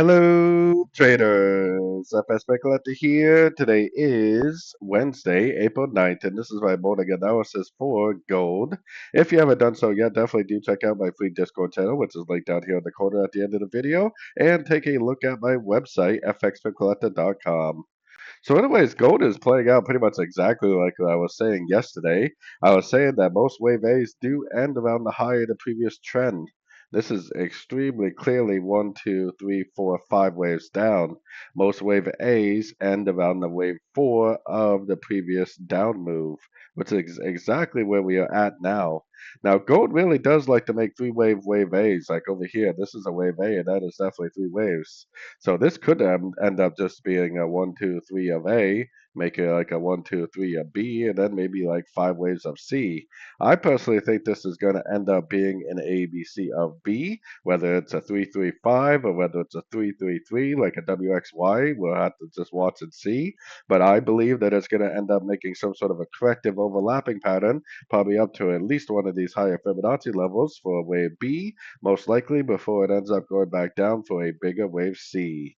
Hello, traders. FX Pip Collector here. Today is Wednesday, April 9th, and this is my morning analysis for gold. If you haven't done so yet, definitely do check out my free Discord channel, which is linked down here in the corner at the end of the video, and take a look at my website, fxpipcollector.com. So, anyways, gold is playing out pretty much exactly like I was saying yesterday. I was saying that most wave A's do end around the high of the previous trend. This is extremely clearly one, two, three, four, five waves down. Most wave A's end around the wave four of the previous down move, which is exactly where we are at now. Now, gold really does like to make wave A's. Like over here, this is a wave A, and that is definitely three waves. So this could end up just being a one, two, three of A, make it like a one, two, three of B, and then maybe like five waves of C. I personally think this is going to end up being an ABC of B, whether it's a 335 or whether it's a 333 like a WXY. We'll have to just watch and see. But I believe that it's going to end up making some sort of a corrective overlapping pattern, probably up to at least one of these higher Fibonacci levels for wave B, most likely before it ends up going back down for a bigger wave C.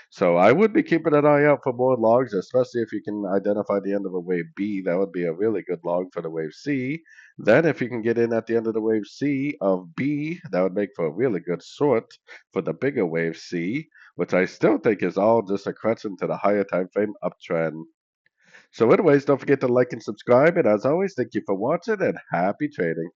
So I would be keeping an eye out for more logs, especially if you can identify the end of a wave B. That would be a really good log for the wave C. Then if you can get in at the end of the wave C of B, that would make for a really good short for the bigger wave C, which I still think is all just a correction to the higher time frame uptrend. So anyways, don't forget to like and subscribe. And as always, thank you for watching and happy trading.